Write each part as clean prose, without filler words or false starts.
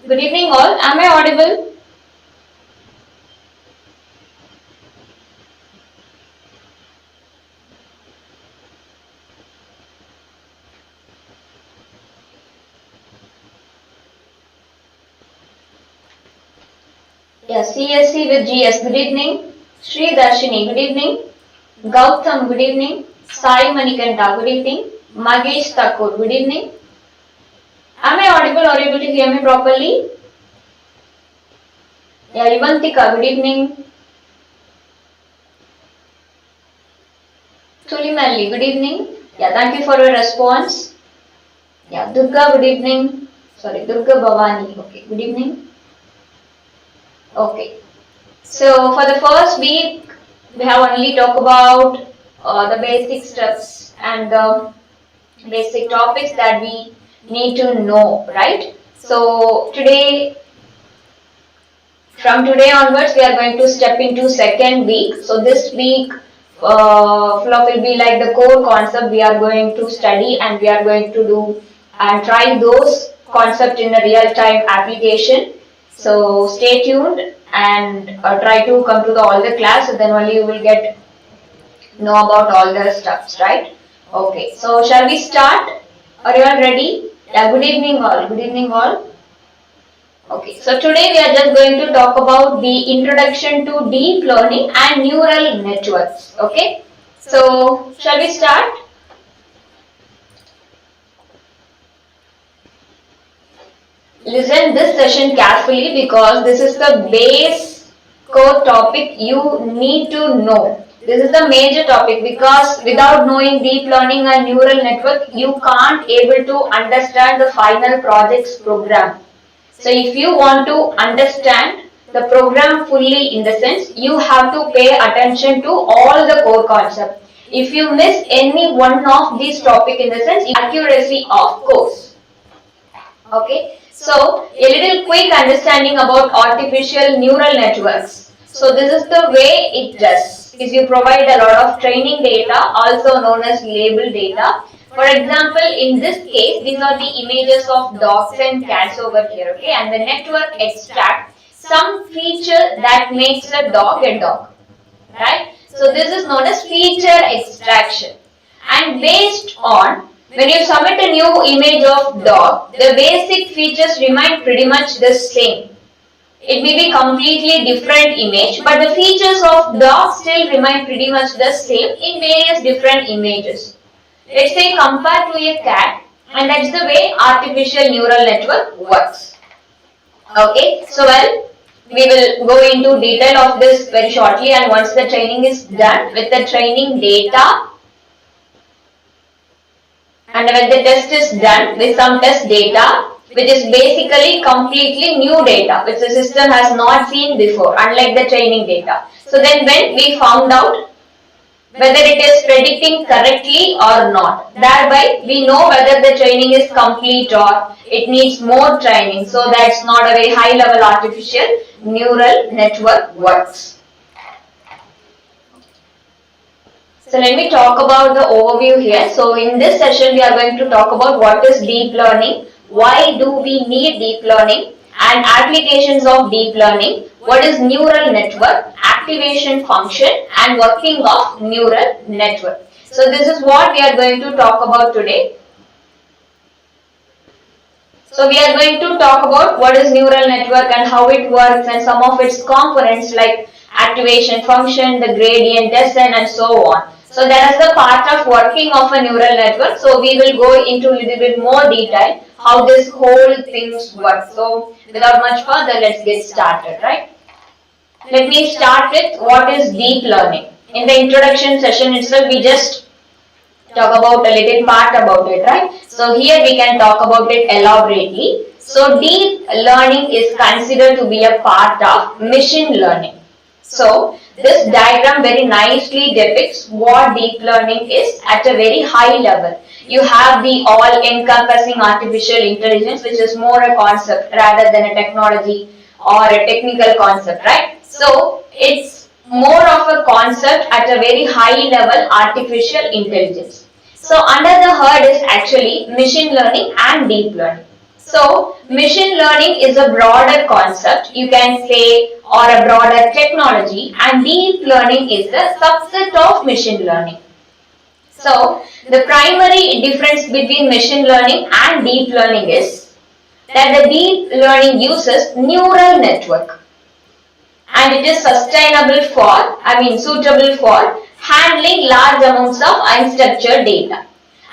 Good evening all. Am I audible? Yeah, CSC with GS. Good evening. Sri Darshini. Good evening. Gautam. Good evening. Sai Manikanta. Good evening. Magesh Thakur. Good evening. Am I audible or able to hear me properly? Yeah, Ivantika. Good evening. Tulimalli. Good evening. Yeah, thank you for your response. Yeah, Durga. Good evening. Sorry, Durga Bhavani. Okay, good evening. Okay. So for the first week, we have only talked about the basic steps and the basic topics that we need to know, right? So from today onwards, we are going to step into second week. So this week, flow will be like the core concept we are going to study, and we are going to do and try those concepts in a real-time application. So stay tuned and try to come to all the class, so then only you will get know about all the stuffs, right? Okay, so shall we start? Are you all ready? Yeah, good evening all. Good evening all. Okay, so today we are just going to talk about the introduction to deep learning and neural networks. Okay, so shall we start? Listen this session carefully because this is the base core topic you need to know. This is the major topic because without knowing deep learning and neural network, you can't able to understand the final project's program. So if you want to understand the program fully, in the sense, you have to pay attention to all the core concepts. If you miss any one of these topic, in the sense, accuracy of course. Okay. So a little quick understanding about artificial neural networks. So this is the way it does. Is you provide a lot of training data, also known as label data. For example, in this case, these are the images of dogs and cats over here, okay? And the network extracts some feature that makes a dog, right? So this is known as feature extraction. And based on, when you submit a new image of dog, the basic features remain pretty much the same. It may be completely different image, but the features of dog still remain pretty much the same in various different images. Let's say compared to a cat, and that's the way artificial neural network works. Okay, so we will go into detail of this very shortly, and once the training is done with the training data, and when the test is done with some test data, which is basically completely new data, which the system has not seen before, unlike the training data. So then when we found out whether it is predicting correctly or not, thereby we know whether the training is complete or it needs more training. So that's not a very high level artificial neural network works. So let me talk about the overview here. So in this session we are going to talk about what is deep learning, why do we need deep learning, and applications of deep learning, what is neural network, activation function, and working of neural network. So this is what we are going to talk about today. So we are going to talk about what is neural network and how it works and some of its components like activation function, the gradient descent, and so on. So that is the part of working of a neural network. So we will go into a little bit more detail how this whole things work. So without much further, let's get started, right? Let me start with what is deep learning. In the introduction session itself, we just talk about a little part about it, right? So here we can talk about it elaborately. So deep learning is considered to be a part of machine learning. So this diagram very nicely depicts what deep learning is at a very high level. You have the all-encompassing artificial intelligence, which is more a concept rather than a technology or a technical concept, right? So it's more of a concept at a very high level artificial intelligence. So under the hood is actually machine learning and deep learning. So So machine learning is a broader concept, you can say, or a broader technology, and deep learning is the subset of machine learning. So the primary difference between machine learning and deep learning is that the deep learning uses neural network and it is suitable for handling large amounts of unstructured data.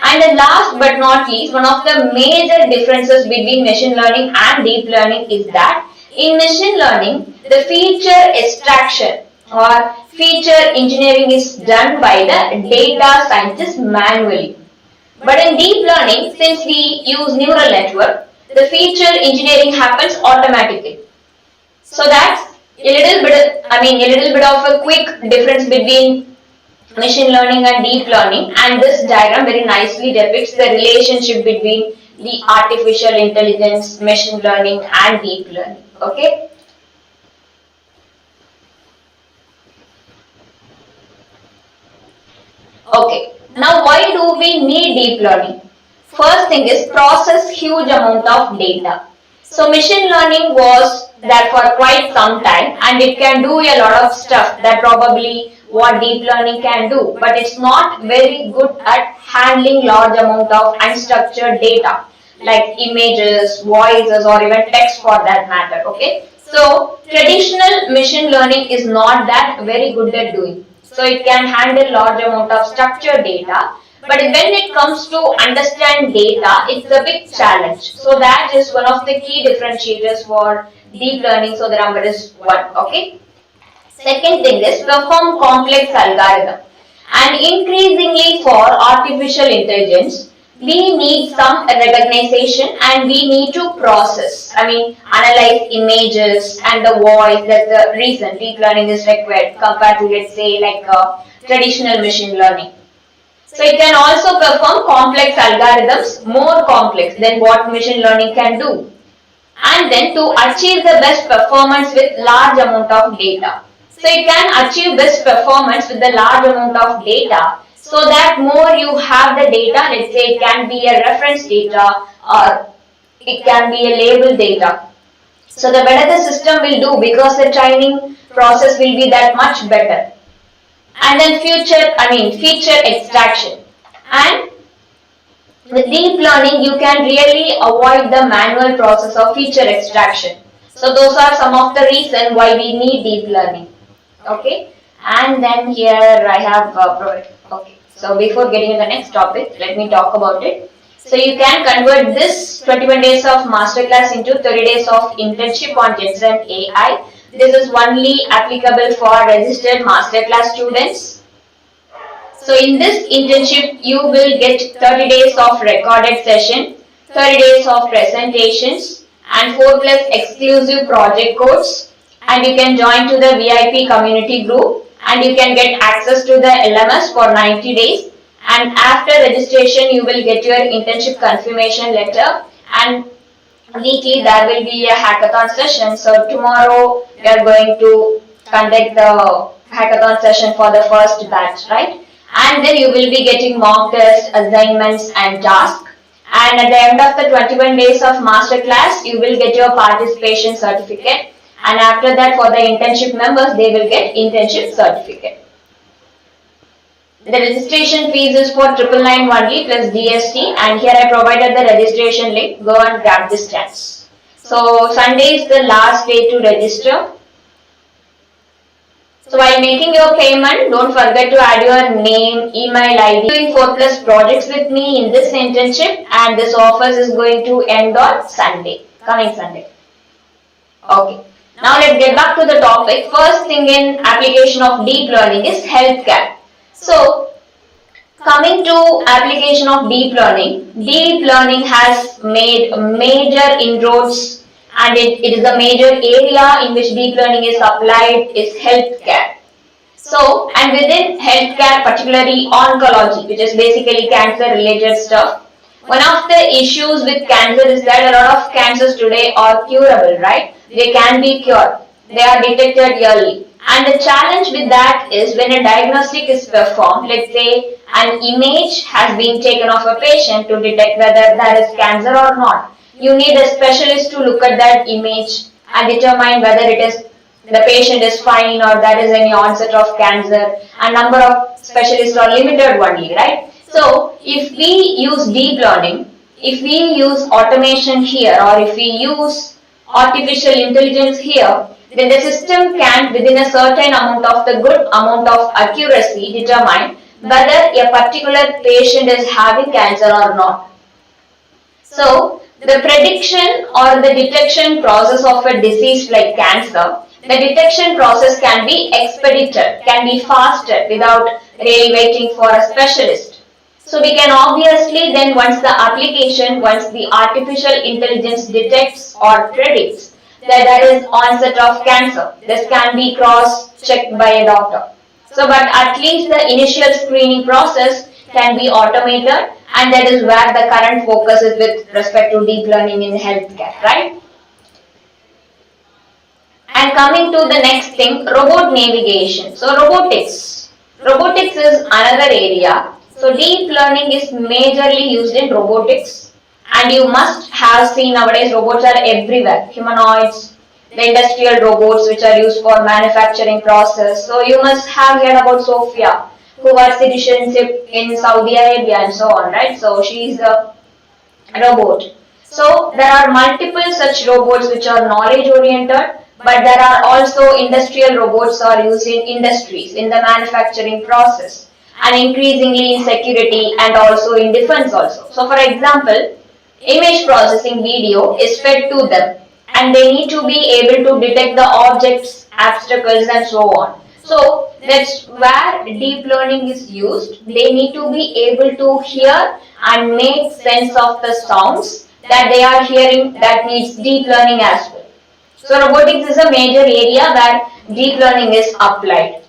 And the last but not least, one of the major differences between machine learning and deep learning is that in machine learning, the feature extraction or feature engineering is done by the data scientist manually. But in deep learning, since we use neural network, the feature engineering happens automatically. So that's a little bit of a quick difference between machine learning and deep learning, and this diagram very nicely depicts the relationship between the artificial intelligence, machine learning and deep learning. Okay. Okay. Now why do we need deep learning? First thing is process huge amount of data. So machine learning was there for quite some time and it can do a lot of stuff that probably what deep learning can do, but it's not very good at handling large amount of unstructured data like images, voices or even text for that matter. Okay, so traditional machine learning is not that very good at doing. So it can handle large amount of structured data, but when it comes to understand data, it's a big challenge. So that is one of the key differentiators for deep learning. So the number is 1. Okay. Second thing is perform complex algorithm. And increasingly for artificial intelligence, we need some recognition and we need to process. Analyze images and the voice. That's the reason deep learning is required compared to, let's say, like traditional machine learning. So it can also perform complex algorithms, more complex than what machine learning can do. And then to achieve the best performance with large amount of data. So it can achieve best performance with the large amount of data. So that more you have the data, let's say it can be a reference data or it can be a label data. So the better the system will do because the training process will be that much better. And then feature extraction. And with deep learning, you can really avoid the manual process of feature extraction. So those are some of the reasons why we need deep learning. Okay. And then here I have okay. So before getting to the next topic, let me talk about it. So you can convert this 21 days of masterclass into 30 days of internship on Jetson AI. This is only applicable for registered masterclass students. So in this internship, you will get 30 days of recorded session, 30 days of presentations, and 4+ exclusive project codes. And you can join to the VIP community group, and you can get access to the LMS for 90 days. And after registration, you will get your internship confirmation letter. And weekly there will be a hackathon session. So tomorrow we are going to conduct the hackathon session for the first batch, right? And then you will be getting mock tests, assignments and tasks. And at the end of the 21 days of masterclass, you will get your participation certificate. And after that, for the internship members, they will get internship certificate. The registration fees is for 999 only plus GST, and here I provided the registration link. Go and grab this chance. So Sunday is the last day to register. So while making your payment, don't forget to add your name, email ID. Doing 4+ projects with me in this internship, and this offer is going to end on Sunday, coming Sunday. Okay. Now let's get back to the topic. First thing in application of deep learning is healthcare. So coming to application of deep learning has made major inroads, and it is a major area in which deep learning is applied is healthcare. So, and within healthcare, particularly oncology, which is basically cancer related stuff, one of the issues with cancer is that a lot of cancers today are curable, right? They can be cured. They are detected early. And the challenge with that is when a diagnostic is performed, let's say an image has been taken of a patient to detect whether there is cancer or not. you need a specialist to look at that image and determine whether it is the patient is fine or there is any onset of cancer, and number of specialists are limited only, right? So if we use deep learning, if we use automation here, or if we use artificial intelligence here, then the system can within a certain amount of the good amount of accuracy determine whether a particular patient is having cancer or not. So the prediction or the detection process of a disease like cancer, the detection process can be expedited, can be faster without really waiting for a specialist. So we can obviously then once the artificial intelligence detects or predicts that there is onset of cancer, this can be cross-checked by a doctor. So but at least the initial screening process can be automated, and that is where the current focus is with respect to deep learning in healthcare, right? And coming to the next thing, robot navigation. So robotics. Robotics is another area. So deep learning is majorly used in robotics, and you must have seen nowadays robots are everywhere. Humanoids, the industrial robots which are used for manufacturing process. So you must have heard about Sophia, who was citizenship in Saudi Arabia and so on, right? So she is a robot. So there are multiple such robots which are knowledge oriented, but there are also industrial robots are used in industries, in the manufacturing process, and increasingly in security and also in defense also. So for example, image processing video is fed to them, and they need to be able to detect the objects, obstacles and so on. So that's where deep learning is used. They need to be able to hear and make sense of the sounds that they are hearing, that needs deep learning as well. So robotics is a major area where deep learning is applied.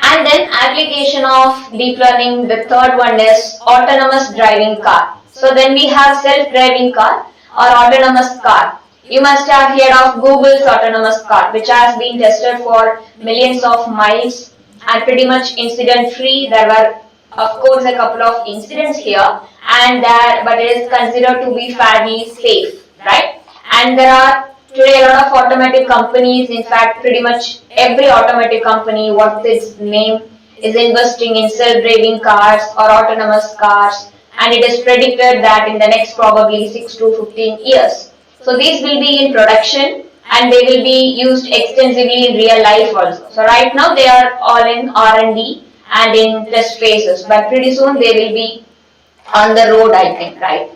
And then application of deep learning, the third one is autonomous driving car. So then we have self-driving car or autonomous car. You must have heard of Google's autonomous car, which has been tested for millions of miles and pretty much incident free. There were of course a couple of incidents here, and but it is considered to be fairly safe, right? And there are today a lot of automotive companies, in fact pretty much every automotive company, what's its name, is investing in self-driving cars or autonomous cars, and it is predicted that in the next probably 6 to 15 years. So these will be in production and they will be used extensively in real life also. So right now they are all in R&D and in test phases, but pretty soon they will be on the road, I think, right?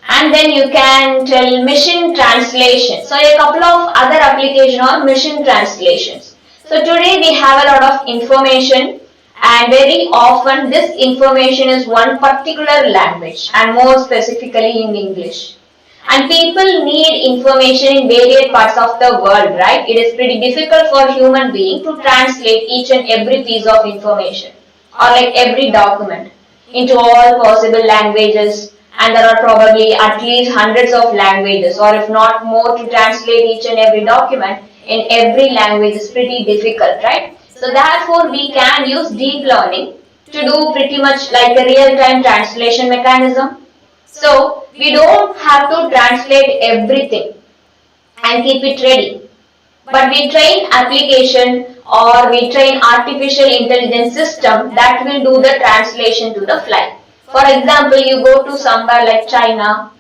And then you can tell machine translation. So a couple of other applications are machine translations. So today we have a lot of information, and very often this information is one particular language and more specifically in English. And people need information in various parts of the world, right? It is pretty difficult for human being to translate each and every piece of information or like every document into all possible languages, and there are probably at least hundreds of languages or if not more to translate each and every document in every language is pretty difficult, right? So therefore we can use deep learning to do pretty much like a real-time translation mechanism. So we don't have to translate everything and keep it ready, but we train application or we train artificial intelligence system that will do the translation to the fly. For example, you go to somewhere like China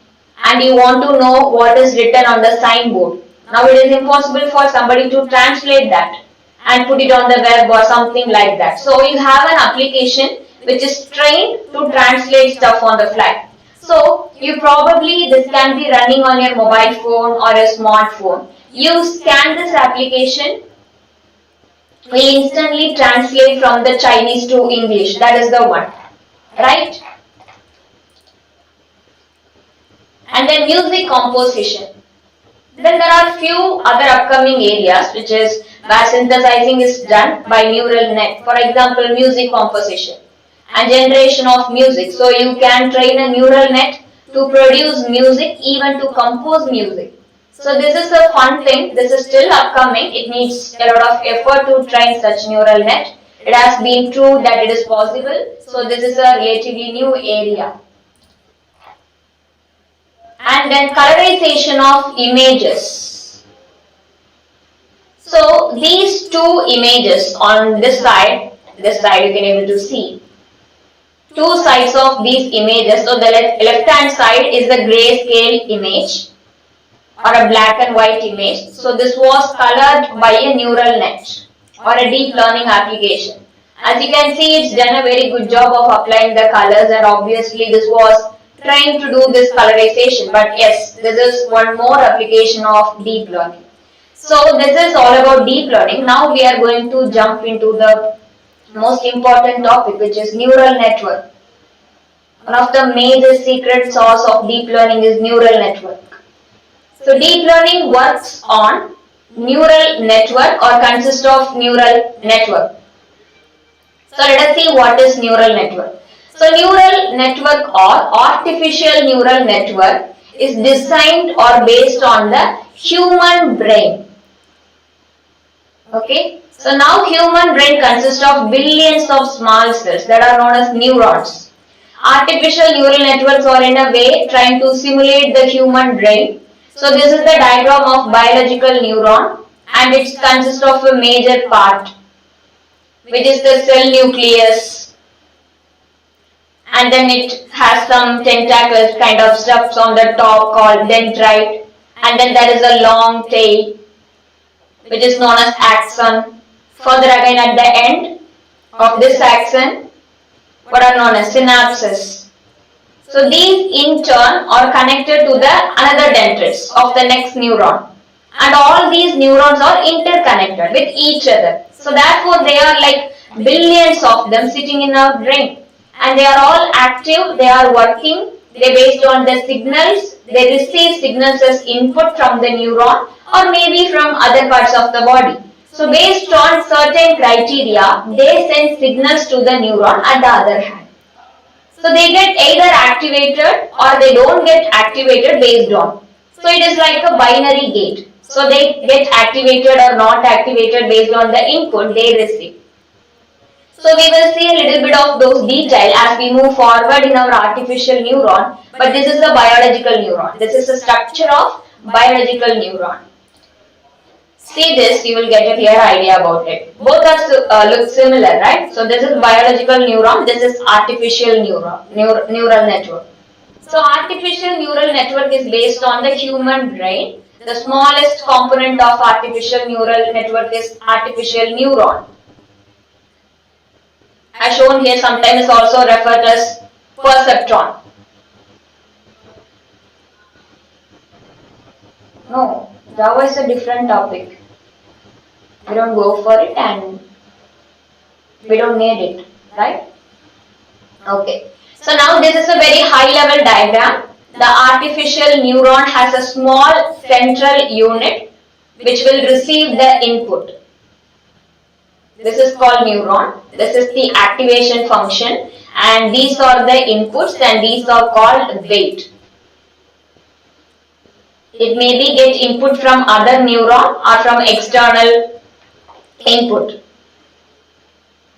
and you want to know what is written on the signboard. Now it is impossible for somebody to translate that and put it on the web or something like that. So you have an application which is trained to translate stuff on the fly. So you probably, this can be running on your mobile phone or a smartphone. You scan this application, will instantly translate from the Chinese to English. That is the one, right? And then music composition. Then there are few other upcoming areas which is where synthesizing is done by neural net. For example, music composition and generation of music. So you can train a neural net to produce music, even to compose music. So this is a fun thing. This is still upcoming. It needs a lot of effort to train such neural net. it has been proved that it is possible. So this is a relatively new area. And then colorization of images. So these two images on this side you can able to see two sides of these images. So the left hand side is the grayscale image or a black and white image. So this was colored by a neural net or a deep learning application. As you can see, it's done a very good job of applying the colors, and obviously this was trying to do this colorization. But yes, this is one more application of deep learning. So this is all about deep learning. Now we are going to jump into the most important topic, which is neural network. One of the major secret sauce of deep learning is neural network. So deep learning works on neural network or consists of neural network. So let us see what is neural network. So neural network or artificial neural network is designed or based on the human brain. Okay. So now human brain consists of billions of small cells that are known as neurons. Artificial neural networks are in a way trying to simulate the human brain. So this is the diagram of biological neuron, and it consists of a major part, which is the cell nucleus, and then it has some tentacles kind of stuff on the top called dendrite, and then there is a long tail which is known as axon. Further again at the end of this axon, what are known as synapses. So these in turn are connected to the another dendrites of the next neuron, and all these neurons are interconnected with each other. So therefore they are like billions of them sitting in our brain, and they are all active, they are working, they based on the signals, they receive signals as input from the neuron or maybe from other parts of the body. So based on certain criteria, they send signals to the neuron at the other hand. So they get either activated or they don't get activated based on. So it is like a binary gate. So they get activated or not activated based on the input they receive. So we will see a little bit of those detail as we move forward in our artificial neuron. But this is the biological neuron. This is the structure of biological neuron. See this, you will get a clear idea about it. Both are look similar, right? So this is biological neuron, this is artificial neural network. So artificial neural network is based on the human brain. The smallest component of artificial neural network is artificial neuron. As shown here, sometimes also referred as perceptron. No, Java is a different topic. We don't go for it and we don't need it, right? Okay. So now this is a very high level diagram. The artificial neuron has a small central unit which will receive the input. This is called neuron. This is the activation function, and these are the inputs, and these are called weight. It may be get input from other neuron or from external input,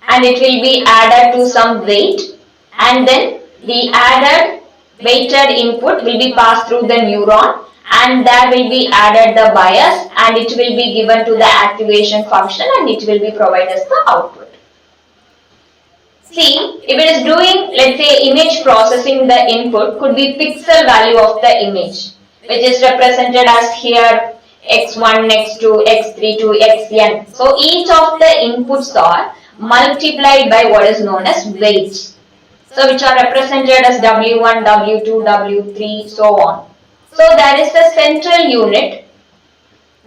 and it will be added to some weight, and then the added weighted input will be passed through the neuron, and there will be added the bias, and it will be given to the activation function, and it will be provided as the output. See, if it is doing, let's say, image processing, the input could be pixel value of the image, which is represented as here x1, x2, x3 to xn. So each of the inputs are multiplied by what is known as weights, so which are represented as w1, w2, w3, so on. So there is the central unit,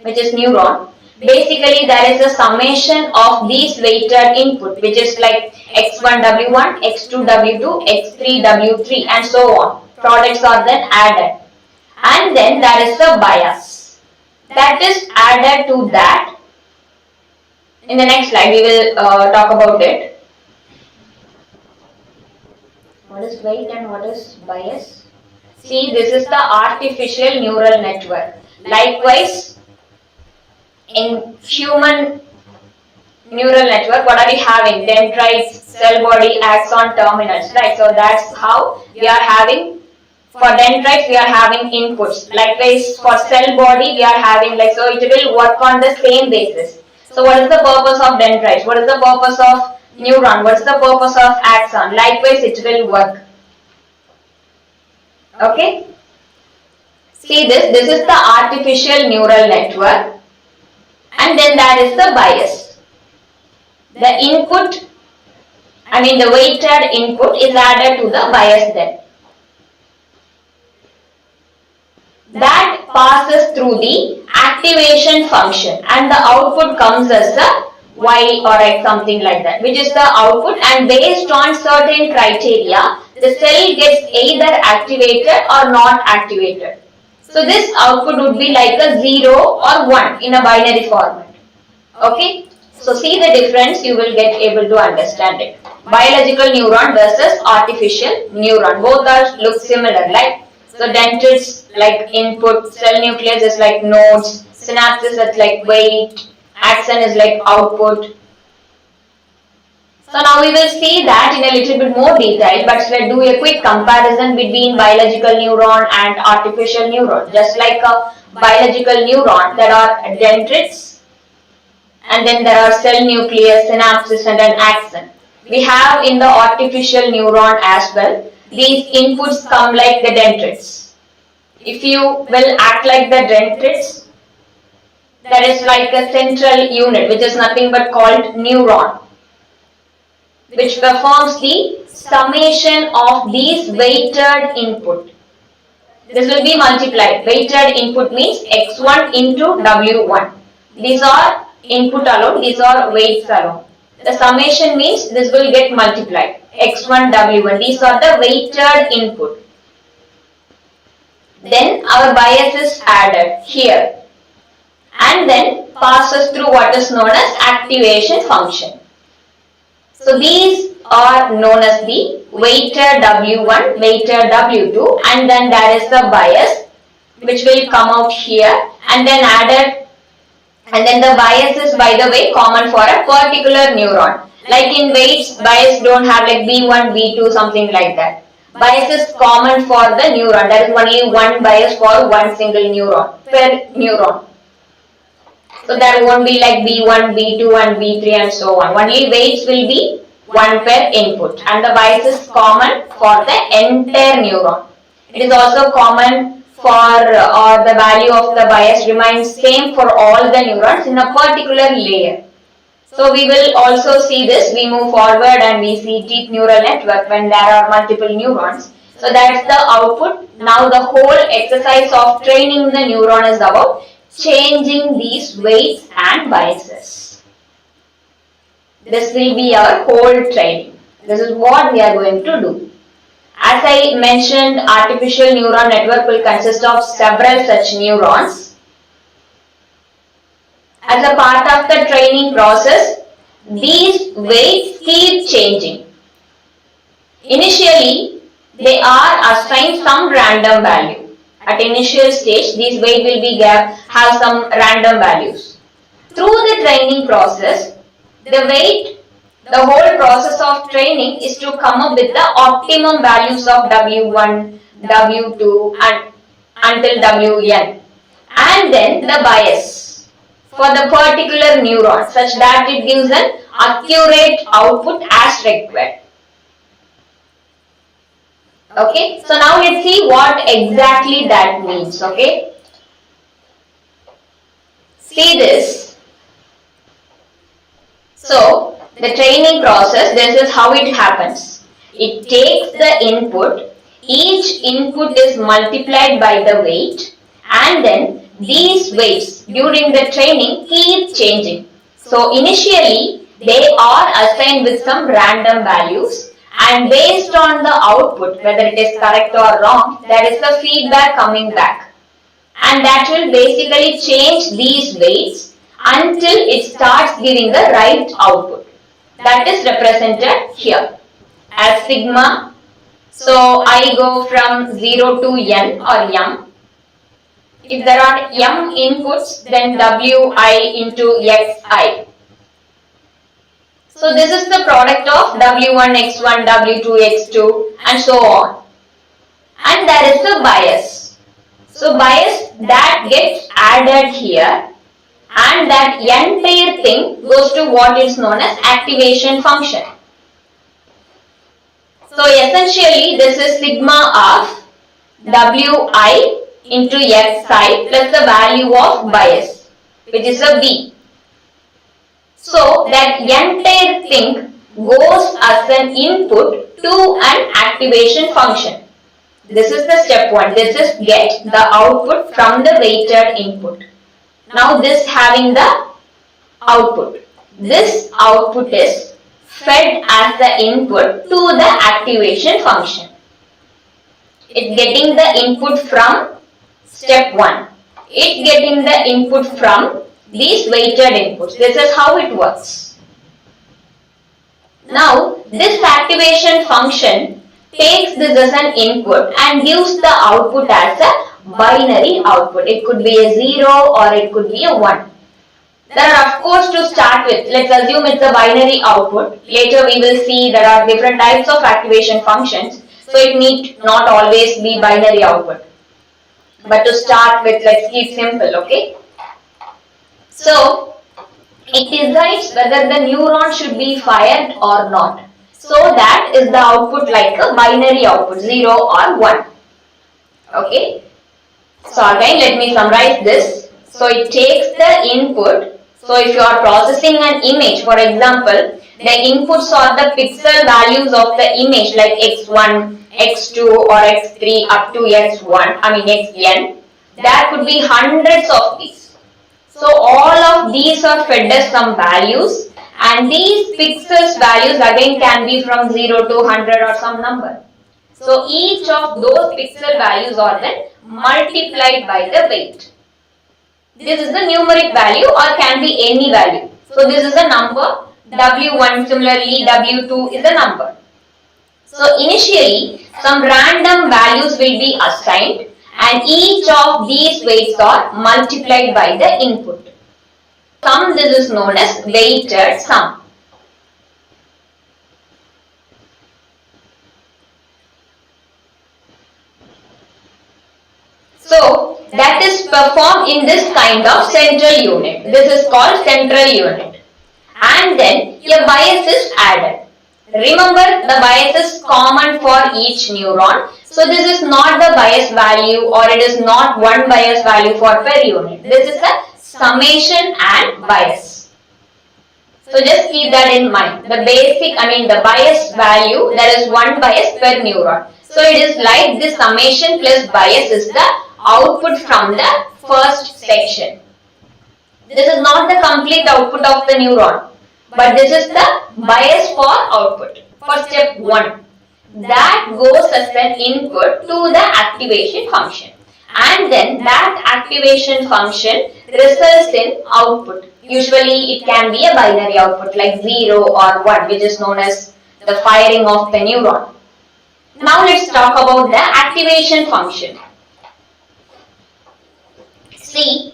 which is neuron. Basically there is a summation of these weighted input, which is like x1 w1, x2 w2, x3 w3, and so on. Products are then added, and then there is the bias that is added to that. In the next slide we will talk about it. What is weight and what is bias? See, this is the artificial neural network. Likewise, in human neural network, what are we having? Dendrites, cell body, axon, terminals, right? So that's how we are having. For dendrites, we are having inputs. Likewise, for cell body, we are having so it will work on the same basis. So what is the purpose of dendrites? What is the purpose of neuron? What is the purpose of axon? Likewise, it will work. Okay? See this. This is the artificial neural network. And then there is the bias. The input, the weighted input is added to the bias then. That passes through the activation function and the output comes as a Y or X, something like that, which is the output, and based on certain criteria, the cell gets either activated or not activated. So this output would be like a 0 or 1 in a binary format. Okay? So see the difference, you will get able to understand it. Biological neuron versus artificial neuron. Both are look similar, like so dendrites like input, cell nucleus is like nodes, synapses is like weight, axon is like output. So now we will see that in a little bit more detail, but let's do a quick comparison between biological neuron and artificial neuron. Just like a biological neuron, there are dendrites, and then there are cell nucleus, synapses, and an axon. We have in the artificial neuron as well. These inputs come like the dendrites. If you will act like the dendrites, there is like a central unit which is nothing but called neuron, which performs the summation of these weighted input. This will be multiplied. Weighted input means x1 into w1. These are input alone, these are weights alone. The summation means this will get multiplied. x1, w1. These are the weighted input. Then our bias is added here and then passes through what is known as activation function. So these are known as the weighted w1, weighted w2, and then there is the bias which will come out here and then added, and then the bias is, by the way, common for a particular neuron. Like in weights, bias don't have like b1, b2, something like that. Bias is common for the neuron. There is only one bias for one single neuron per neuron. So there won't be like b1, b2 and b3 and so on. Only weights will be one per input, and the bias is common for the entire neuron. It is also common for or the value of the bias remains same for all the neurons in a particular layer. So we will also see this. We move forward and we see deep neural network when there are multiple neurons. So that's the output. Now the whole exercise of training the neuron is about changing these weights and biases. This will be our whole training. This is what we are going to do. As I mentioned, artificial neural network will consist of several such neurons. As a part of the training process, these weights keep changing. Initially, they are assigned some random value. At initial stage, these weights will have some random values. Through the training process, the whole process of training is to come up with the optimum values of W1, W2 and until Wn, and then the bias for the particular neuron such that it gives an accurate output as required. Okay, so now let's see what exactly that means. Okay, see this. So the training process, this is how it happens. It takes the input, each input is multiplied by the weight, and then these weights during the training keep changing. So initially they are assigned with some random values, and based on the output, whether it is correct or wrong, there is a feedback coming back, and that will basically change these weights until it starts giving the right output. That is represented here as sigma. So I go from 0 to n or m. If there are m inputs, then wi into xi. So this is the product of W1, X1, W2, X2 and so on. And there is the bias. So bias that gets added here, and that entire thing goes to what is known as activation function. So essentially this is sigma of Wi into Xi plus the value of bias, which is a B. So that entire thing goes as an input to an activation function. This is the step 1. This is get the output from the weighted input. Now this having the output. This output is fed as the input to the activation function. It's getting the input from step 1. It's getting the input from these weighted inputs. This is how it works. Now this activation function takes this as an input and gives the output as a binary output. It could be a 0 or it could be a 1. There are, of course, to start with, let's assume it's a binary output. Later we will see there are different types of activation functions, so it need not always be binary output. But to start with, let's keep simple, okay? So it decides whether the neuron should be fired or not. So that is the output like a binary output, 0 or 1. Okay. So again, let me summarize this. So it takes the input. So if you are processing an image, for example, the inputs are the pixel values of the image like x1, x2 or x3 up to xn. There could be hundreds of these. So all of these are fed as some values, and these pixels values again can be from 0 to 100 or some number. So each of those pixel values are then multiplied by the weight. This is the numeric value or can be any value. So this is a number, W1, similarly W2 is a number. So initially some random values will be assigned and each of these weights are multiplied by the input. Sum, this is known as weighted sum. So that is performed in this kind of central unit. This is called central unit. And then a bias is added. Remember, the bias is common for each neuron. So this is not the bias value or it is not one bias value for per unit. This is a summation and bias. So just keep that in mind. The bias value, there is one bias per neuron. So it is like this summation plus bias is the output from the first section. This is not the complete output of the neuron, but this is the bias for output for step 1. That goes as an input to the activation function, and then that activation function results in output. Usually it can be a binary output like 0 or 1, which is known as the firing of the neuron. Now let's talk about the activation function. See,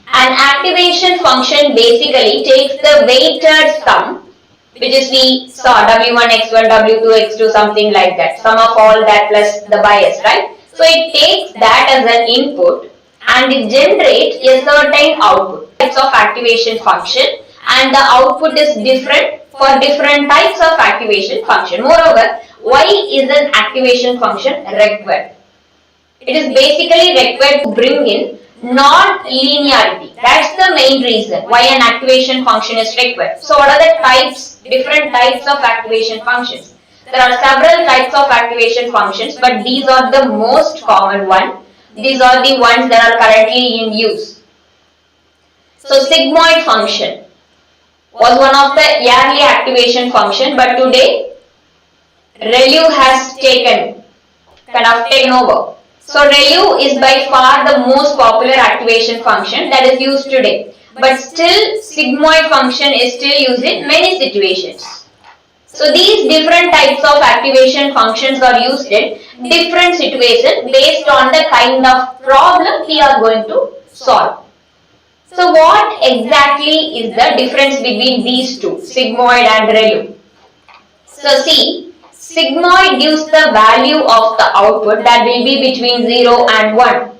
an activation function basically takes the weighted sum, which is we saw W1, X1, W2, X2, something like that. Sum of all that plus the bias, right? So it takes that as an input and it generates a certain output. Types of activation function, and the output is different for different types of activation function. Moreover, why is an activation function required? It is basically required to bring in non-linearity. That's the main reason why an activation function is required. So what are the different types of activation functions? There are several types of activation functions, but these are the most common one. These are the ones that are currently in use. So sigmoid function was one of the early activation function, but today ReLU has taken over. So ReLU is by far the most popular activation function that is used today. But still sigmoid function is still used in many situations. So these different types of activation functions are used in different situations based on the kind of problem we are going to solve. So what exactly is the difference between these two, sigmoid and ReLU? So see, sigmoid gives the value of the output that will be between 0 and 1.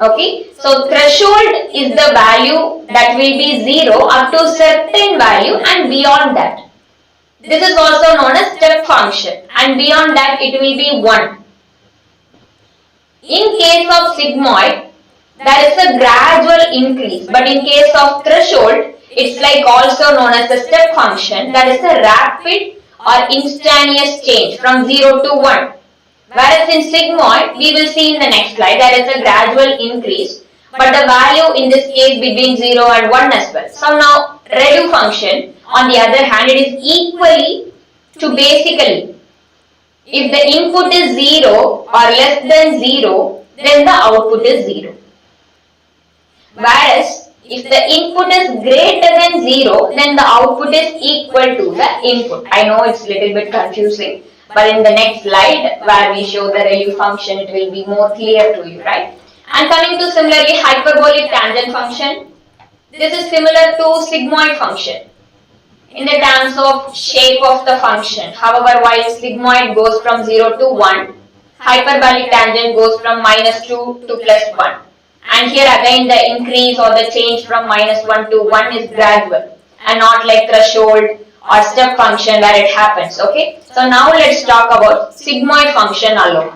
Okay, so threshold is the value that will be 0 up to certain value and beyond that. This is also known as step function, and beyond that it will be 1. In case of sigmoid, there is a gradual increase, but in case of threshold, it's like also known as a step function, that is a rapid or instantaneous change from 0 to 1. Whereas in sigmoid, we will see in the next slide, there is a gradual increase, but the value in this case between 0 and 1 as well. So now ReLU function, on the other hand, it is equally to basically, if the input is 0 or less than 0, then the output is 0. Whereas if the input is greater than 0, then the output is equal to the input. I know it's a little bit confusing, but in the next slide where we show the ReLU function, it will be more clear to you, right? And coming to similarly hyperbolic tangent function, this is similar to sigmoid function in the terms of shape of the function. However, while sigmoid goes from 0 to 1, hyperbolic tangent goes from -2 to +1. And here again the increase or the change from -1 to 1 is gradual and not like threshold or step function where it happens. Okay, so now let's talk about sigmoid function alone.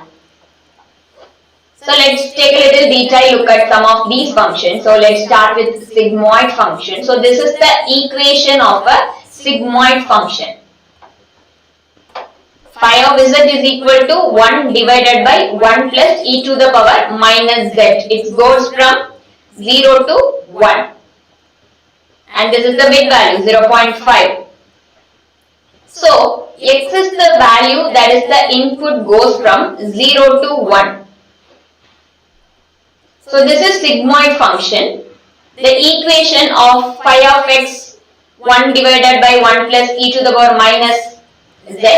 So let's take a little detailed look at some of these functions. So let's start with sigmoid function. So this is the equation of a sigmoid function. Phi of z is equal to 1 divided by 1 plus e to the power minus z. It goes from 0 to 1. And this is the mid value, 0.5. So x is the value, that is the input goes from 0 to 1. So this is sigmoid function. The equation of phi of x 1 divided by 1 plus e to the power minus z.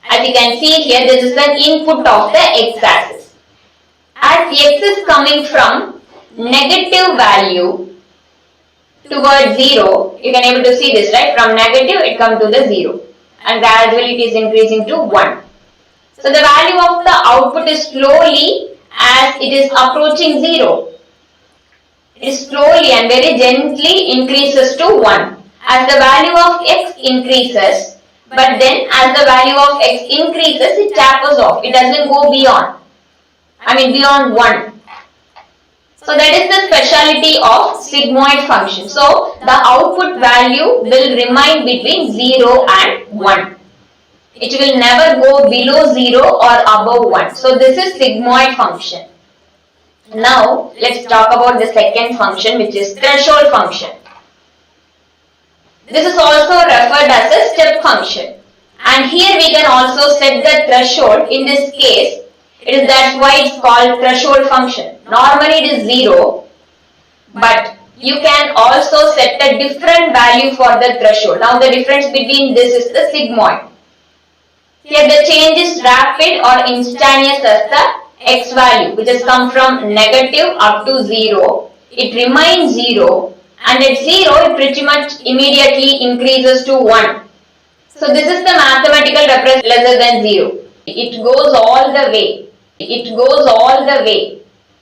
As you can see here, this is the input of the x-axis. As x is coming from negative value towards 0, you can able to see this, right? From negative it comes to the 0 and gradually it is increasing to 1. So the value of the output is slowly as it is approaching 0. It is slowly and very gently increases to 1. As the value of x increases, but then as the value of x increases, it tapers off. It doesn't go beyond. Beyond 1. So that is the speciality of sigmoid function. So the output value will remain between 0 and 1. It will never go below 0 or above 1. So this is sigmoid function. Now let's talk about the second function, which is threshold function. This is also referred as a step function. And here we can also set the threshold. In this case, that's why it's called threshold function. Normally it is 0, but you can also set a different value for the threshold. Now the difference between this is the sigmoid. Here the change is rapid or instantaneous as the x value, which has come from negative up to 0. It remains 0. And at 0, it pretty much immediately increases to 1. So this is the mathematical reference lesser than 0. It goes all the way. It goes all the way.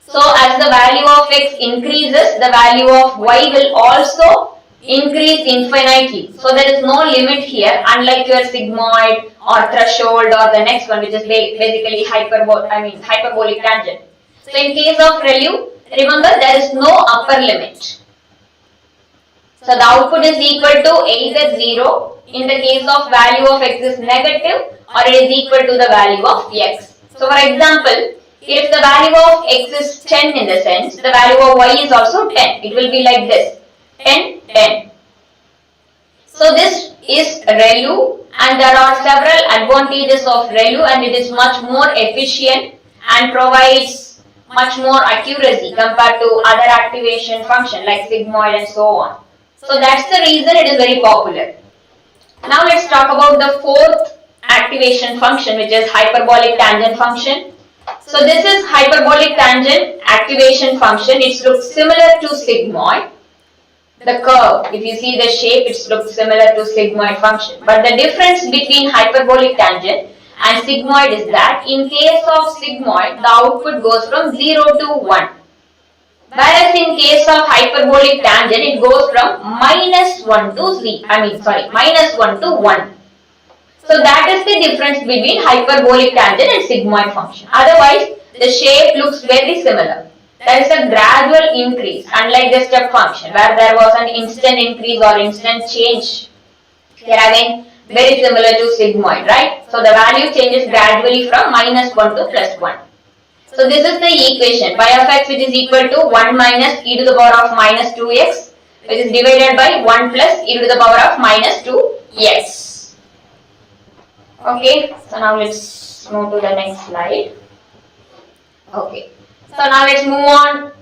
So as the value of x increases, the value of y will also increase infinitely. So there is no limit here, unlike your sigmoid or threshold or the next one, which is basically hyperbolic tangent. So in case of ReLU, remember there is no upper limit. So the output is equal to either 0 in the case of value of x is negative, or it is equal to the value of x. So for example, if the value of x is 10 in the sense, the value of y is also 10. It will be like this, 10, 10. So this is ReLU, and there are several advantages of ReLU, and it is much more efficient and provides much more accuracy compared to other activation function like sigmoid and so on. So that's the reason it is very popular. Now let's talk about the fourth activation function, which is hyperbolic tangent function. So this is hyperbolic tangent activation function. It looks similar to sigmoid. The curve, if you see the shape, it looks similar to sigmoid function. But the difference between hyperbolic tangent and sigmoid is that in case of sigmoid, the output goes from 0 to 1. Whereas in case of hyperbolic tangent, it goes from minus 1 to minus 1 to 1. So that is the difference between hyperbolic tangent and sigmoid function. Otherwise, the shape looks very similar. There is a gradual increase, unlike the step function where there was an instant increase or instant change. Here again, very similar to sigmoid, right? So the value changes gradually from minus 1 to plus 1. So this is the equation, y of x which is equal to 1 minus e to the power of minus 2x, which is divided by 1 plus e to the power of minus 2x. Okay, so now let's move to the next slide. Okay, so now let's move on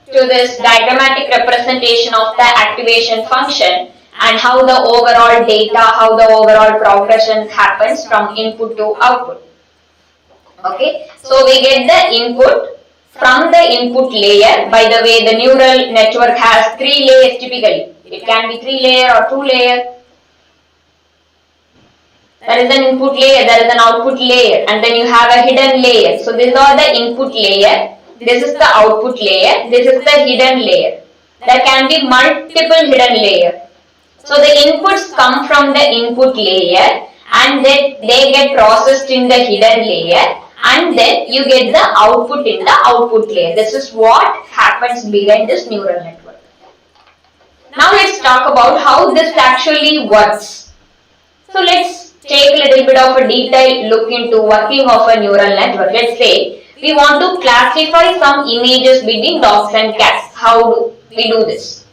to this diagrammatic representation of the activation function and how the overall data, how the overall progression happens from input to output. Okay, so we get the input from the input layer. By the way, the neural network has 3 layers typically. It can be 3 layer or 2 layer. There is an input layer, there is an output layer, and then you have a hidden layer. So these are the input layer, this is the output layer, this is the hidden layer. There can be multiple hidden layers. So the inputs come from the input layer and then they get processed in the hidden layer and then you get the output in the output layer. This is what happens behind this neural network. Now let's talk about how this actually works. So let's take a little bit of a detailed look into working of a neural network. Let's say we want to classify some images between dogs and cats. How do we do this?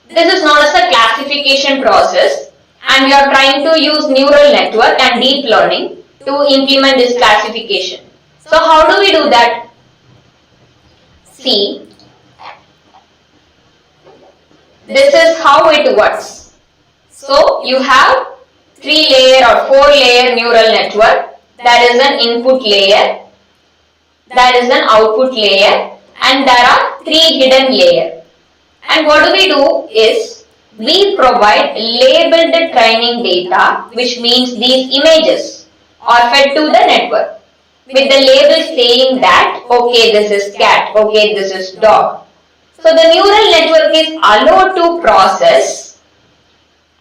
This is known as a classification process and we are trying to use neural network and deep learning to implement this classification. So how do we do that? See, this is how it works. So you have 3 layer or 4 layer neural network. That is an input layer, that is an output layer, and there are 3 hidden layers. And what do we do is we provide labeled training data, which means these images are fed to the network with the label saying that okay, this is cat, okay, this is dog. So the neural network is allowed to process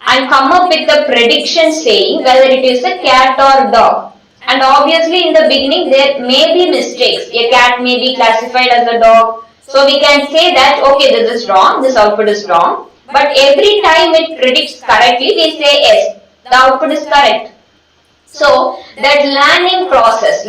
and come up with the prediction saying whether it is a cat or dog. And obviously in the beginning there may be mistakes. A cat may be classified as a dog. So we can say that okay, this is wrong, this output is wrong. But every time it predicts correctly, we say yes, the output is correct. So that learning process,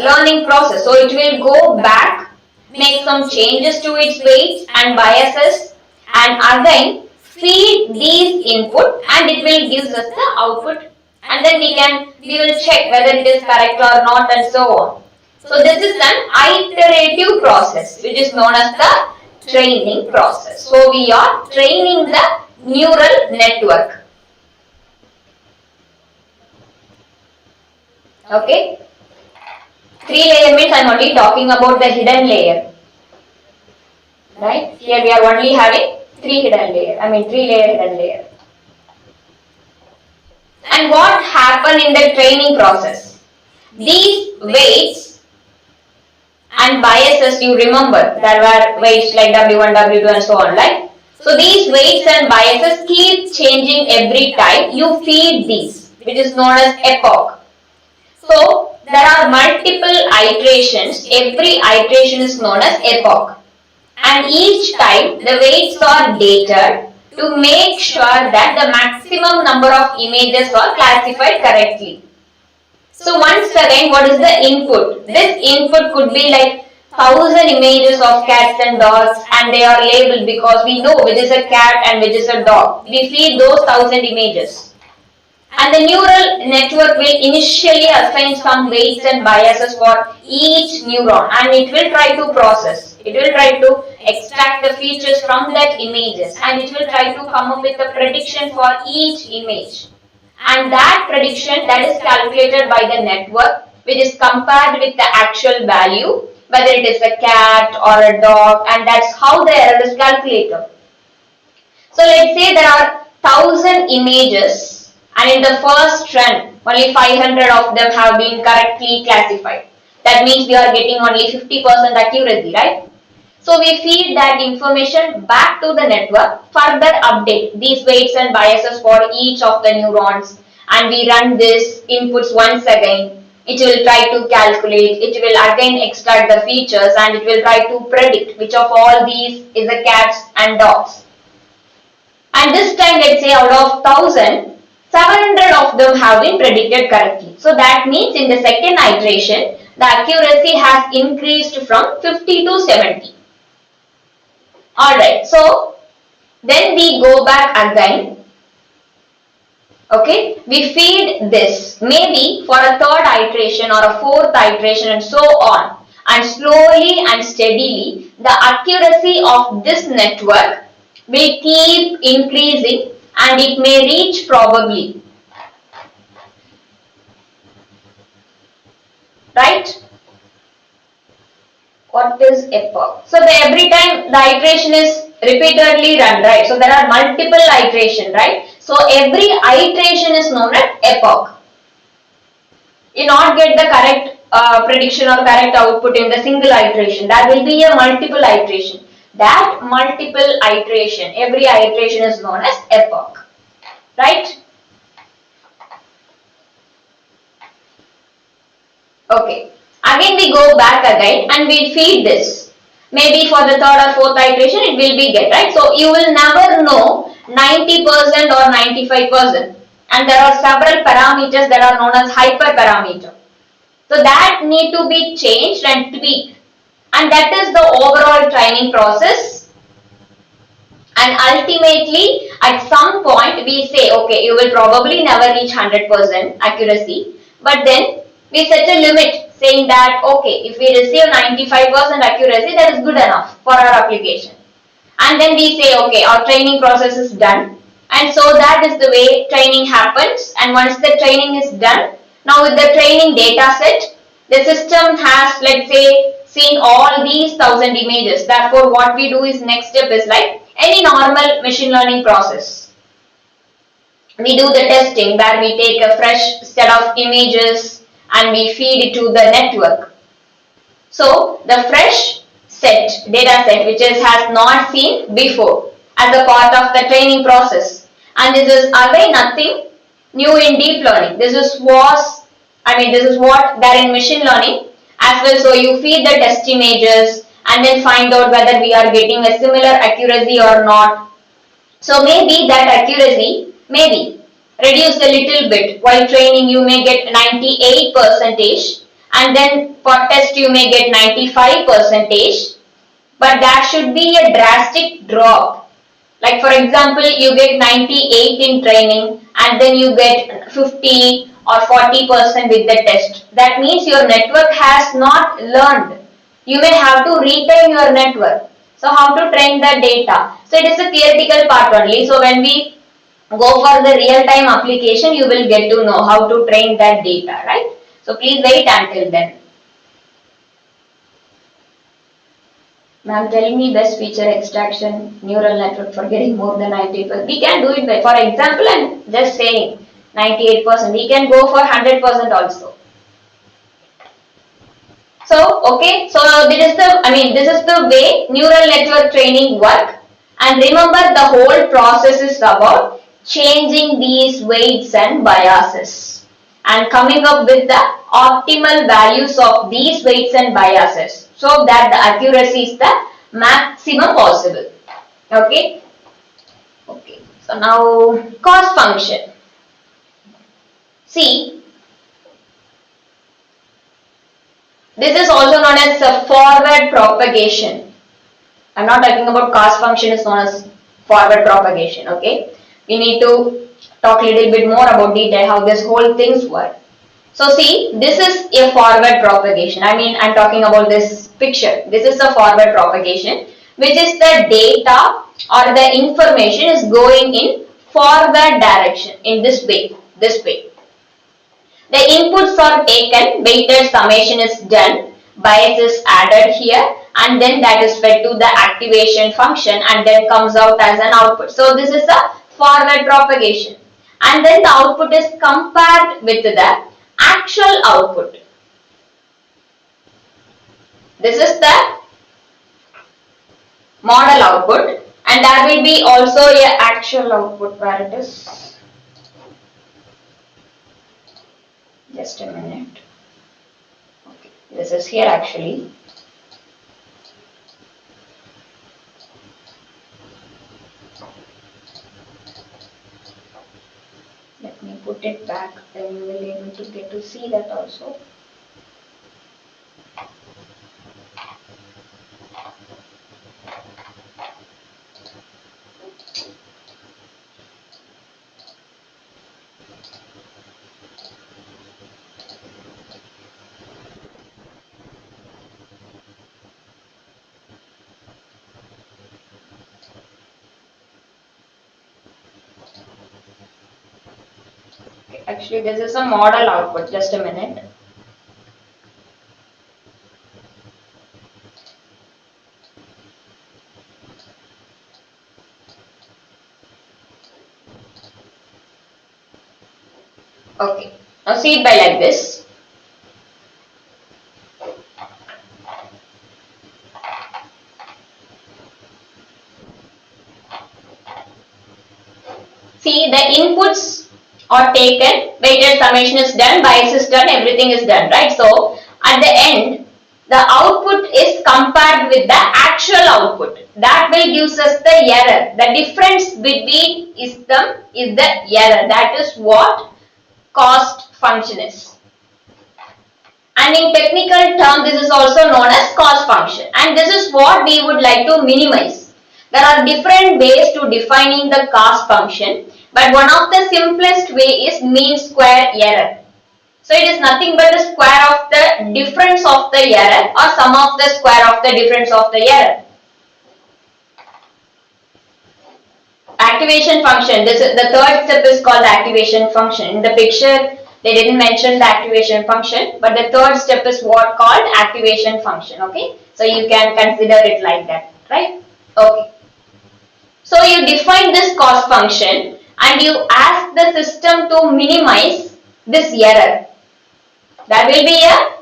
so it will go back, make some changes to its weights and biases and again feed these input and it will give us the output and then we will check whether it is correct or not and so on. So this is an iterative process which is known as the training process. So we are training the neural network. Okay. 3 layer means I am only talking about the hidden layer. Right? Here we are only having 3 hidden layer. 3 layer hidden layer. And what happened in the training process? These weights and biases, you remember, there were weights like W1, W2 and so on, right? So these weights and biases keep changing every time you feed these, which is known as epoch. So there are multiple iterations, every iteration is known as epoch. And each time the weights are dated to make sure that the maximum number of images are classified correctly. So once again, what is the input? This input could be like 1000 images of cats and dogs and they are labeled because we know which is a cat and which is a dog. We feed those 1000 images. And the neural network will initially assign some weights and biases for each neuron and it will try to process. It will try to extract the features from that images and it will try to come up with a prediction for each image. And that prediction that is calculated by the network which is compared with the actual value, whether it is a cat or a dog, and that's how the error is calculated. So let's say there are 1000 images and in the first run only 500 of them have been correctly classified. That means we are getting only 50% accuracy, right? So we feed that information back to the network, further update these weights and biases for each of the neurons, and we run this inputs once again. It will try to calculate, it will again extract the features, and it will try to predict which of all these is a cats and dogs. And this time, let's say out of 1000, 700 of them have been predicted correctly. So that means in the second iteration, the accuracy has increased from 50 to 70. Alright, so then we go back again. Okay, we feed this maybe for a third iteration or a fourth iteration and so on. And slowly and steadily, the accuracy of this network will keep increasing and it may reach probably. Right? What is epoch? So every time the iteration is repeatedly run, right? So there are multiple iteration, right? So every iteration is known as epoch. You not get the correct prediction or correct output in the single iteration. There will be a multiple iteration. That multiple iteration, every iteration is known as epoch, right? Okay. Again we go back again and we feed this. Maybe for the third or fourth iteration it will be get, right? So you will never know 90% or 95%. And there are several parameters that are known as hyperparameter. So that need to be changed and tweaked. And that is the overall training process. And ultimately at some point we say, okay, you will probably never reach 100% accuracy. But then we set a limit saying that, okay, if we receive 95% accuracy, that is good enough for our application. And then we say, okay, our training process is done. And so that is the way training happens. And once the training is done, now with the training data set, the system has, let's say, seen all these 1000 images. Therefore, what we do is next step is like any normal machine learning process. We do the testing where we take a fresh set of images and we feed it to the network. So the fresh data set which has not seen before as a part of the training process, and this is again nothing new in deep learning. This is what there in machine learning as well. So you feed the test images and then find out whether we are getting a similar accuracy or not. So maybe that accuracy maybe reduced a little bit. While training you may get 98% and then for test you may get 95%, but that should be a drastic drop. Like for example, you get 98 in training and then you get 50 or 40% with the test. That means your network has not learned. You may have to retrain your network. So how to train the data? So it is a theoretical part only. So when we go for the real-time application, you will get to know how to train that data, right? So please wait until then. Ma'am, tell me best feature extraction neural network for getting more than 90%. We can do it by, for example, I'm just saying 98%. We can go for 100% also. So, okay, so this is the way neural network training work. And remember, the whole process is about changing these weights and biases and coming up with the optimal values of these weights and biases so that the accuracy is the maximum possible. Okay. So now cost function. See, this is also known as a forward propagation. I'm not talking about cost function, is known as forward propagation. Okay. We need to talk a little bit more about detail how this whole things work. So see, this is a forward propagation. I'm talking about this picture. This is a forward propagation, which is the data or the information is going in forward direction in this way. The inputs are taken, weighted summation is done, bias is added here, and then that is fed to the activation function and then comes out as an output. So this is a forward propagation. And then the output is compared with the actual output. This is the model output, and there will be also a actual output where it is. Just a minute. Okay, this is here actually. Let me put it back, then you will be able to get to see that also. Actually, this is a model output. Just a minute. Okay. Now see it by like this. See, the inputs are taken, weighted summation is done, bias is done, everything is done, right? So at the end, the output is compared with the actual output. That will gives us the error. The difference between is the error. That is what cost function is. And in technical term, this is also known as cost function. And this is what we would like to minimize. There are different ways to defining the cost function, but one of the simplest way is mean square error. So it is nothing but the square of the difference of the error or sum of the square of the difference of the error. Activation function. This is the third step is called the activation function. In the picture, they didn't mention the activation function, but the third step is what called activation function. Okay, so you can consider it like that, right? Okay. So you define this cost function and you ask the system to minimize this error. There will be a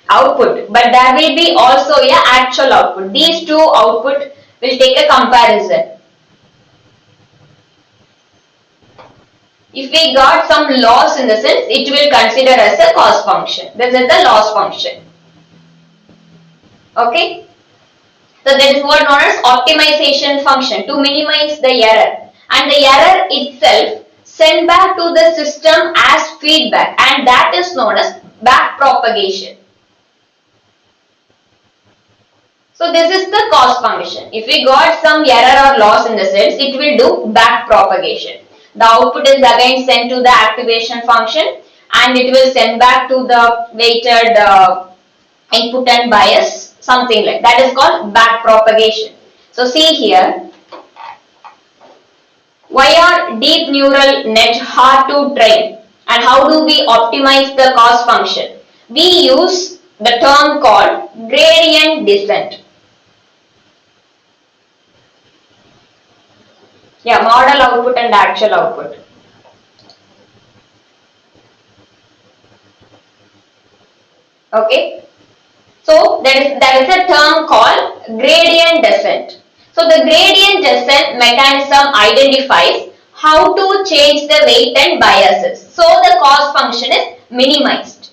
output, but there will be also a actual output. These two output will take a comparison. If we got some loss in the sense, it will consider as a cost function. This is the loss function. Okay. So that is what known as optimization function to minimize the error. And the error itself sent back to the system as feedback, and that is known as backpropagation. So this is the cost function. If we got some error or loss in the sense, it will do backpropagation. The output is again sent to the activation function and it will send back to the weighted input and bias, something like that is called backpropagation. So see here, why are deep neural net hard to train and how do we optimize the cost function? We use the term called gradient descent. Yeah, model output and actual output. Okay. So there is a term called gradient descent. So the gradient descent mechanism identifies how to change the weight and biases. So the cost function is minimized.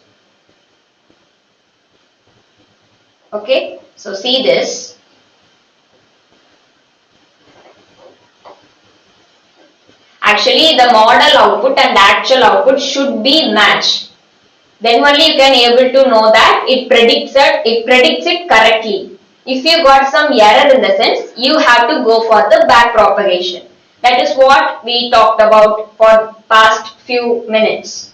Okay. So see this. Actually, the model output and the actual output should be matched. Then only you can able to know that it predicts it correctly. If you got some error in the sense, you have to go for the backpropagation. That is what we talked about for past few minutes.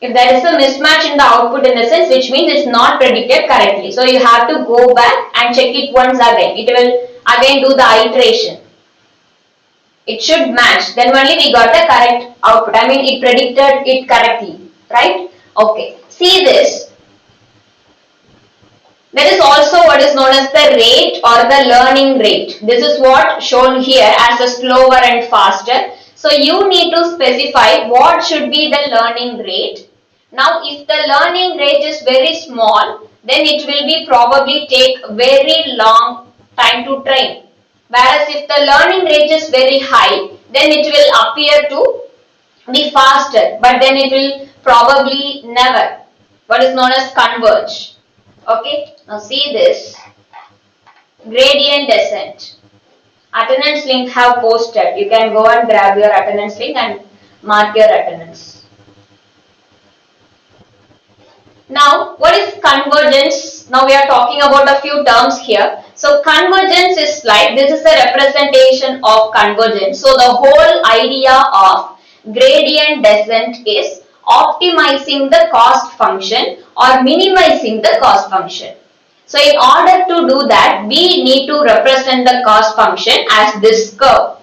If there is a mismatch in the output in the sense, which means it's not predicted correctly. So you have to go back and check it once again. It will again do the iteration. It should match. Then only we got the correct output. I mean, it predicted it correctly, right? Okay. See this. There is also what is known as the rate or the learning rate. This is what shown here as a slower and faster. So you need to specify what should be the learning rate. Now, if the learning rate is very small, then it will be probably take very long time to train. Whereas if the learning rate is very high, then it will appear to be faster, but then it will probably never, what is known as converge. Okay, now see this. Gradient descent. Attendance link have posted. You can go and grab your attendance link and mark your attendance. Now, what is convergence? Now we are talking about a few terms here. So convergence is like, this is a representation of convergence. So the whole idea of gradient descent is optimizing the cost function or minimizing the cost function. So in order to do that, we need to represent the cost function as this curve.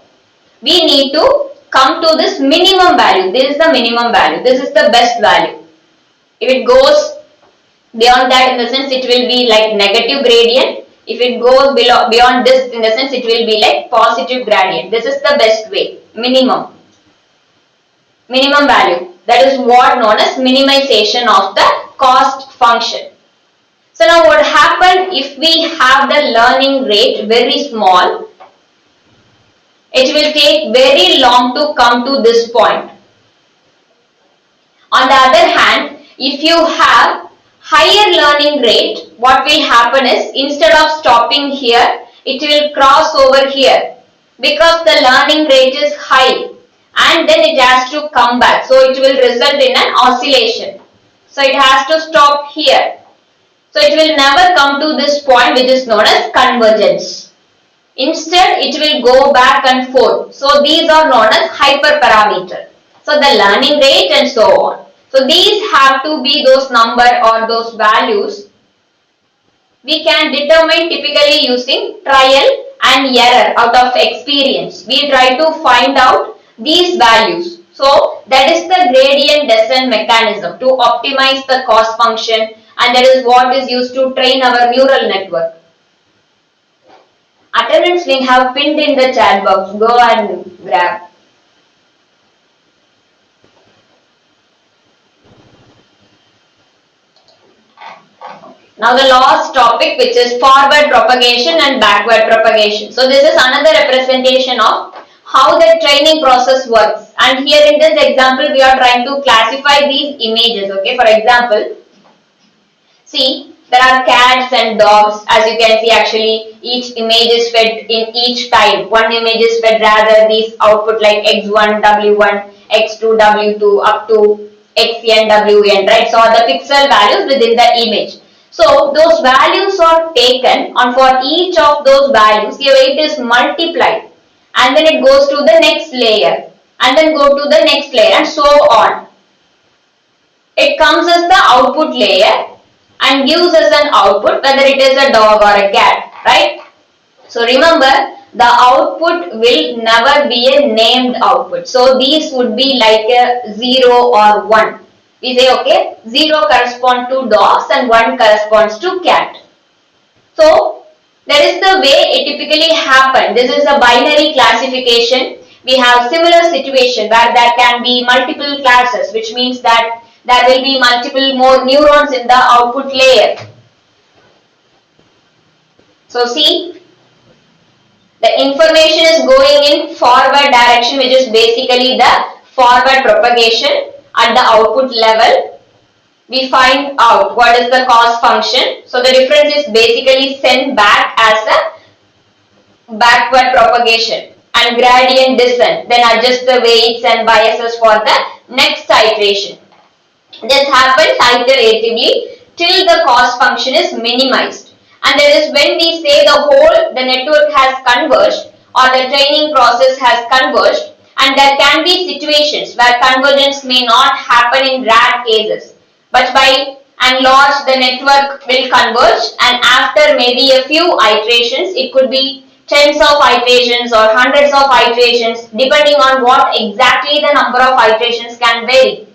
We need to come to this minimum value. This is the minimum value. This is the best value. If it goes beyond that, in the sense it will be like negative gradient. If it goes beyond this, in the sense it will be like positive gradient. This is the best way. Minimum value. That is what known as minimization of the cost function. So now what happened if we have the learning rate very small? It will take very long to come to this point. On the other hand, if you have higher learning rate, what will happen is instead of stopping here, it will cross over here because the learning rate is high and then it has to come back. So it will result in an oscillation. So it has to stop here. So it will never come to this point which is known as convergence. Instead, it will go back and forth. So these are known as hyperparameter. So the learning rate and so on. So these have to be those number or those values. We can determine typically using trial and error out of experience. We try to find out these values. So that is the gradient descent mechanism to optimize the cost function, and that is what is used to train our neural network. Attendance link have pinned in the chat box. Go and grab. Now the last topic, which is forward propagation and backward propagation. So this is another representation of how the training process works. And here in this example, we are trying to classify these images. Okay, for example, see, there are cats and dogs. As you can see, actually each image is fed in each time. One image is fed rather these output like x1, w1, x2, w2 up to xn, wn, right? So are the pixel values within the image. So those values are taken, and for each of those values, here it is multiplied, and then it goes to the next layer, and then go to the next layer, and so on. It comes as the output layer and gives us an output, whether it is a dog or a cat, right? So remember, the output will never be a named output. So these would be like a 0 or 1. We say, okay, 0 corresponds to dogs and 1 corresponds to cat. So that is the way it typically happens. This is a binary classification. We have similar situation where there can be multiple classes, which means that there will be multiple more neurons in the output layer. So see, the information is going in forward direction, which is basically the forward propagation. At the output level, we find out what is the cost function. So the difference is basically sent back as a backward propagation, and gradient descent, then adjust the weights and biases for the next iteration. This happens iteratively till the cost function is minimized. And that is when we say the network has converged or the training process has converged. And there can be situations where convergence may not happen in rare cases, but by and large the network will converge, and after maybe a few iterations it could be tens of iterations or hundreds of iterations, depending on what exactly the number of iterations can vary.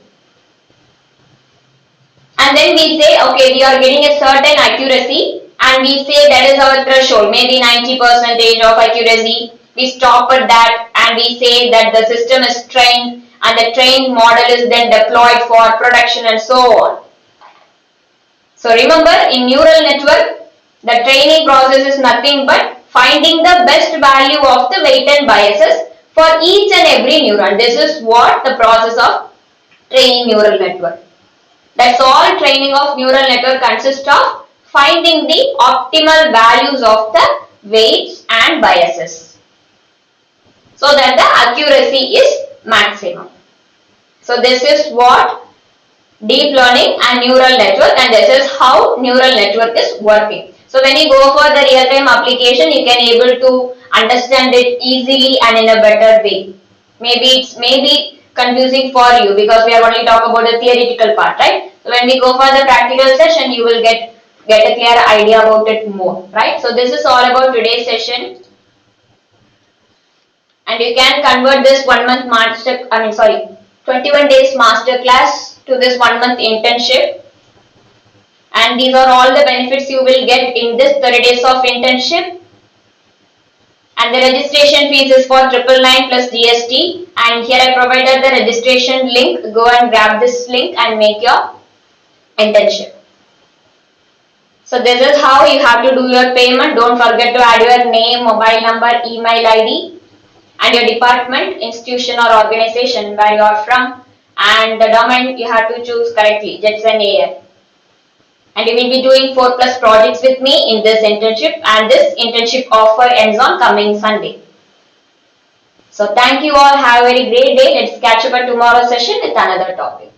And then we say, okay, we are getting a certain accuracy, and we say that is our threshold, maybe 90% of accuracy. We stop at that and we say that the system is trained and the trained model is then deployed for production and so on. So remember, in neural network, the training process is nothing but finding the best value of the weight and biases for each and every neuron. This is what the process of training neural network. That's all training of neural network consists of, finding the optimal values of the weights and biases so that the accuracy is maximum. So this is what deep learning and neural network, and this is how neural network is working. So when you go for the real-time application, you can able to understand it easily and in a better way. Maybe it's confusing for you because we are only talk about the theoretical part, right? So when we go for the practical session, you will get a clear idea about it more, right? So this is all about today's session. And you can convert this 1 month 21 days masterclass to this 1 month internship. And these are all the benefits you will get in this 30 days of internship. And the registration fees is for 999 plus GST. And here I provided the registration link. Go and grab this link and make your internship. So this is how you have to do your payment. Don't forget to add your name, mobile number, email ID, and your department, institution or organization where you are from, and the domain you have to choose correctly, Jetson AI. And you will be doing 4+ projects with me in this internship, and this internship offer ends on coming Sunday. So thank you all. Have a very great day. Let's catch up at tomorrow's session with another topic.